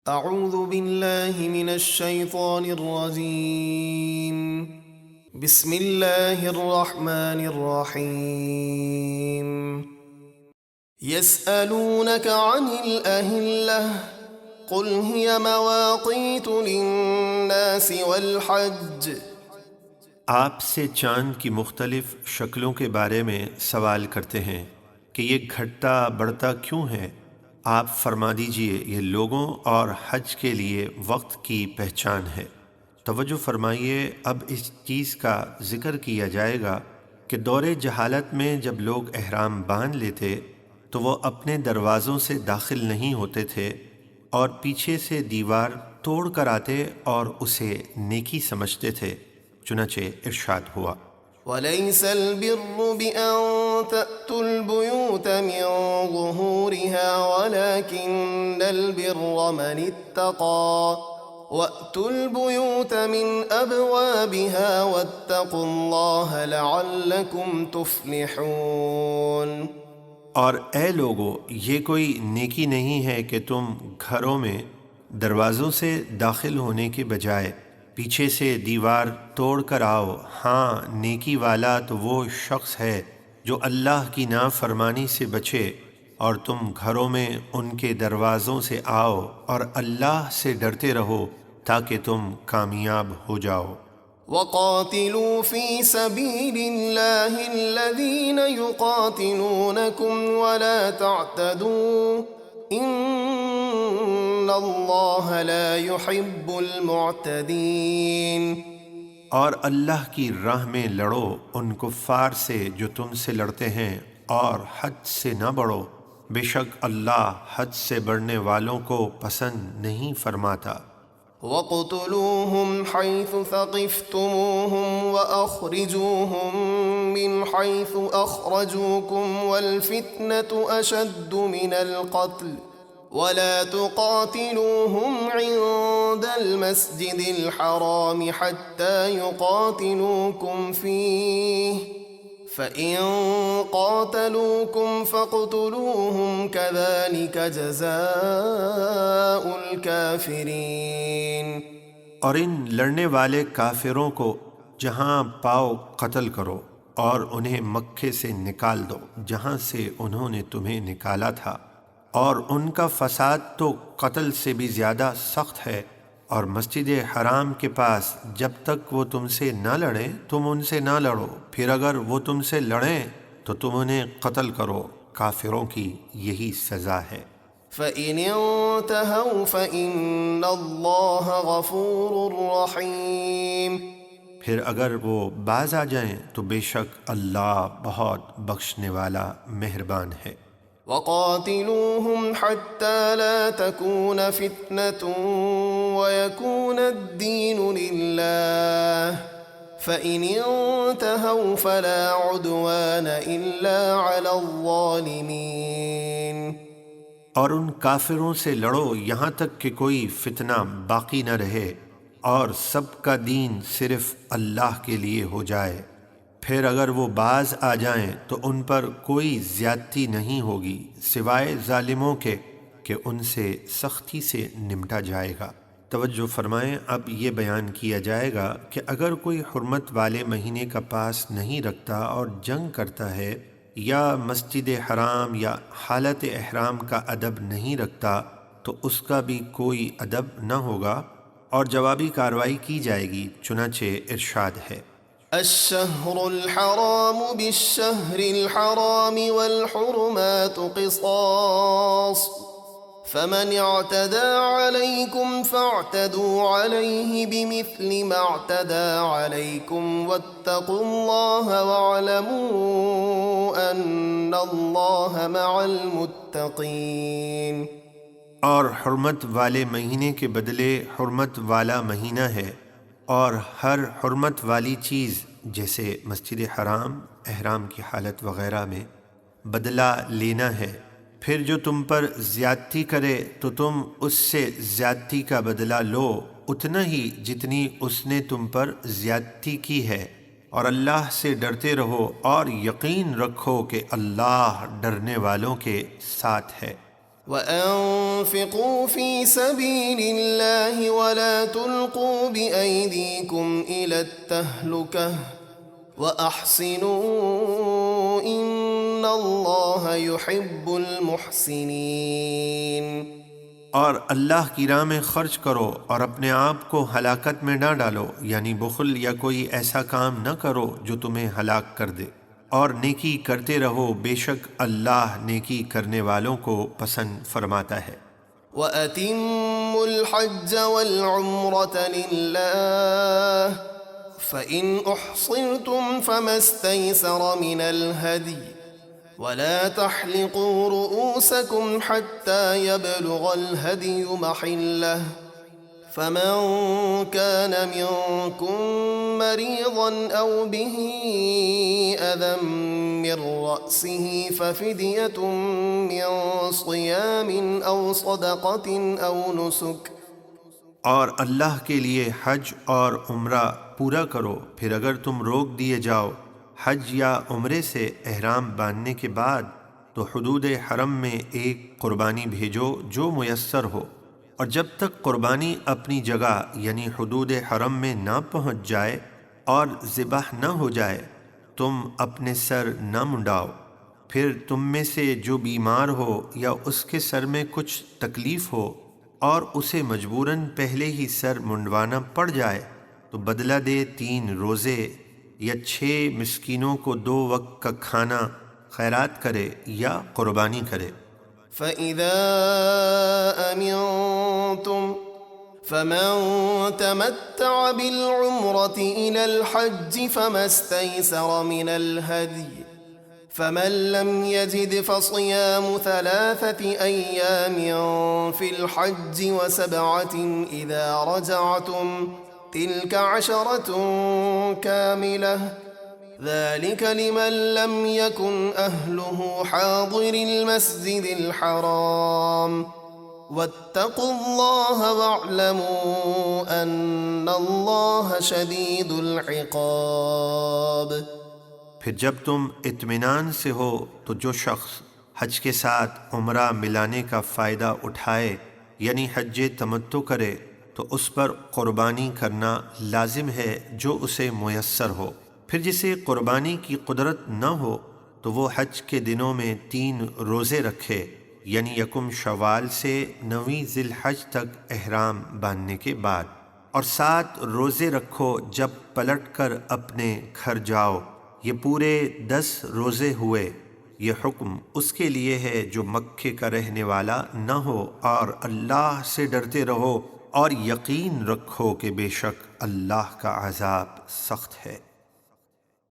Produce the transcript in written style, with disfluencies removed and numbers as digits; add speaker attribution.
Speaker 1: اعوذ باللہ من الشیطان الرجیم بسم اللہ الرحمن الرحیم یسألونک عن الأہلہ قل ہی مواقیت للناس والحج۔
Speaker 2: آپ سے چاند کی مختلف شکلوں کے بارے میں سوال کرتے ہیں کہ یہ گھٹتا بڑھتا کیوں ہے؟ آپ فرما دیجئے یہ لوگوں اور حج کے لیے وقت کی پہچان ہے۔ توجہ فرمائیے، اب اس چیز کا ذکر کیا جائے گا کہ دور جہالت میں جب لوگ احرام باندھ لیتے تو وہ اپنے دروازوں سے داخل نہیں ہوتے تھے اور پیچھے سے دیوار توڑ کر آتے اور اسے نیکی سمجھتے تھے۔ چنانچہ ارشاد ہوا،
Speaker 1: وَلَيْسَ الْبِرُّ بِأَن تَأْتُوا الْبُيُوتَ مِن ظُهُورِهَا وَلَكِنَّ الْبِرَّ مَنِ اتَّقَىٰ وَأْتُوا الْبُيُوتَ مِنْ أَبْوَابِهَا وَاتَّقُوا اللَّهَ لَعَلَّكُمْ تُفْلِحُونَ۔
Speaker 2: اور اے لوگو، یہ کوئی نیکی نہیں ہے کہ تم گھروں میں دروازوں سے داخل ہونے کے بجائے پیچھے سے دیوار توڑ کر آؤ۔ ہاں، نیکی والا تو وہ شخص ہے جو اللہ کی نافرمانی سے بچے، اور تم گھروں میں ان کے دروازوں سے آؤ اور اللہ سے ڈرتے رہو تاکہ تم کامیاب ہو جاؤ۔
Speaker 1: وَقَاتِلُوا فِي سَبِيلِ اللَّهِ الَّذِينَ يُقَاتِلُونَكُمْ وَلَا تَعْتَدُوا إِنَّ اللَّهَ لَا يُحِبُّ الْمُعْتَدِينَ۔
Speaker 2: اور اللہ کی راہ میں لڑو ان کفار سے جو تم سے لڑتے ہیں، اور حد سے نہ بڑھو، بے شک اللہ حد سے بڑھنے والوں کو پسند نہیں فرماتا۔
Speaker 1: وَاقْتُلُوهُمْ حَيْثُ ثَقِفْتُمُوهُمْ وَأَخْرِجُوهُمْ مِنْ حَيْثُ أَخْرَجُوكُمْ وَالْفِتْنَةُ أَشَدُّ مِنَ الْقَتْلِ وَلَا تُقَاتِلُوهُمْ عِندَ الْمَسْجِدِ الْحَرَامِ حَتَّى يُقَاتِلُوكُمْ فِيهِ فَإِن قَاتَلُوكُمْ فَاقْتُلُوهُمْ كَذَلِكَ جَزَاءُ الْكَافِرِينَ۔
Speaker 2: اور ان لڑنے والے کافروں کو جہاں پاؤ قتل کرو، اور انہیں مکے سے نکال دو جہاں سے انہوں نے تمہیں نکالا تھا، اور ان کا فساد تو قتل سے بھی زیادہ سخت ہے۔ اور مسجد حرام کے پاس جب تک وہ تم سے نہ لڑیں تم ان سے نہ لڑو، پھر اگر وہ تم سے لڑیں تو تم انہیں قتل کرو۔ کافروں کی یہی سزا ہے۔
Speaker 1: فَإِنِ انْتَهَوْا فَإِنَّ اللَّهَ غَفُورٌ رَّحِيمٌ۔
Speaker 2: پھر اگر وہ باز آ جائیں تو بے شک اللہ بہت بخشنے والا مہربان ہے۔
Speaker 1: وَقَاتِلُوهُمْ حَتَّى لَا تَكُونَ فِتْنَةٌ وَيَكُونَ الدِّينُ لِلَّهِ فَإِنِ انْتَهَوْا فَلَا عُدْوَانَ إِلَّا عَلَى الظَّالِمِينَ۔
Speaker 2: اور ان کافروں سے لڑو یہاں تک کہ کوئی فتنہ باقی نہ رہے اور سب کا دین صرف اللہ کے لیے ہو جائے۔ پھر اگر وہ باز آ جائیں تو ان پر کوئی زیادتی نہیں ہوگی سوائے ظالموں کے کہ ان سے سختی سے نمٹا جائے گا۔ توجہ فرمائیں، اب یہ بیان کیا جائے گا کہ اگر کوئی حرمت والے مہینے کا پاس نہیں رکھتا اور جنگ کرتا ہے، یا مسجد حرام یا حالت احرام کا ادب نہیں رکھتا، تو اس کا بھی کوئی ادب نہ ہوگا اور جوابی کارروائی کی جائے گی۔ چنانچہ ارشاد ہے،
Speaker 1: الشہر الحرام بالشہر الحرام والحرمات قصاص فمن اعتدى عليكم فاعتدوا عليه بمثل ما اعتدى عليكم واتقوا الله واعلموا أن الله مع المتقين۔
Speaker 2: اور حرمت والے مہینے کے بدلے حرمت والا مہینہ ہے، اور ہر حرمت والی چیز جیسے مسجد حرام، احرام کی حالت وغیرہ میں بدلہ لینا ہے۔ پھر جو تم پر زیادتی کرے تو تم اس سے زیادتی کا بدلہ لو اتنا ہی جتنی اس نے تم پر زیادتی کی ہے، اور اللہ سے ڈرتے رہو اور یقین رکھو کہ اللہ ڈرنے والوں کے ساتھ ہے۔
Speaker 1: وأنفقوا في سبيل الله ولا تلقوا بأيديكم إلى التهلكة وأحسنوا إن الله يحب المحسنين۔
Speaker 2: اور اللہ کی راہ میں خرچ کرو اور اپنے آپ کو ہلاکت میں نہ ڈالو، یعنی بخل یا کوئی ایسا کام نہ کرو جو تمہیں ہلاک کر دے، اور نیکی کرتے رہو، بے شک اللہ نیکی کرنے والوں کو پسند فرماتا ہے۔
Speaker 1: وَأَتِمُّوا الْحَجَّ وَالْعُمْرَةَ لِلَّهِ فَإِنْ أُحْصِرْتُمْ فَمَا اسْتَيْسَرَ مِنَ الْهَدْيِ ولا تحلقوا رؤوسكم حتى يبلغ الهدي محله فمن كان منكم مريضا أو به أذى من رأسه ففدية من صيام أو صدقة أو نسك۔
Speaker 2: اور اللہ کے لیے حج اور عمرہ پورا کرو، پھر اگر تم روک دیے جاؤ حج یا عمرے سے احرام باندھنے کے بعد تو حدود حرم میں ایک قربانی بھیجو جو میسر ہو، اور جب تک قربانی اپنی جگہ یعنی حدود حرم میں نہ پہنچ جائے اور ذبح نہ ہو جائے تم اپنے سر نہ منڈاؤ۔ پھر تم میں سے جو بیمار ہو یا اس کے سر میں کچھ تکلیف ہو اور اسے مجبوراً پہلے ہی سر منڈوانا پڑ جائے تو بدلہ دے 3 روزے یا 6 مسکینوں کو 2 وقت کا کھانا خیرات کرے یا قربانی کرے۔
Speaker 1: فَإِذَا أَمِنْتُمْ فَمَنْ تَمَتَّعَ بِالْعُمْرَةِ إِلَى الْحَجِّ فَمَا اسْتَيْسَرَ مِنَ الْهَدْيِ فَمَنْ لَمْ يَجِدْ فَصِيَامُ 3 أَيَّامٍ فِي الْحَجِّ و7 إِذَا رَجَعْتُمْ تِلْكَ 10 كَامِلَةٌ ذَلِكَ لِمَنْ لَمْ يَكُنْ أَهْلُهُ حَاضِرِ الْمَسْجِدِ الْحَرَامِ وَاتَّقُوا اللَّهَ وَاعْلَمُوا أَنَّ اللَّهَ شَدِيدُ الْعِقَابِ۔
Speaker 2: پھر جب تم اطمینان سے ہو تو جو شخص حج کے ساتھ عمرہ ملانے کا فائدہ اٹھائے یعنی حج تمتع کرے تو اس پر قربانی کرنا لازم ہے جو اسے میسر ہو۔ پھر جسے قربانی کی قدرت نہ ہو تو وہ حج کے دنوں میں 3 روزے رکھے، یعنی 1 شوال سے 9 ذی الحج تک احرام باندھنے کے بعد، اور 7 روزے رکھو جب پلٹ کر اپنے گھر جاؤ، یہ پورے 10 روزے ہوئے۔ یہ حکم اس کے لیے ہے جو مکے کا رہنے والا نہ ہو، اور اللہ سے ڈرتے رہو اور یقین رکھو کہ بے شک اللہ کا عذاب سخت ہے۔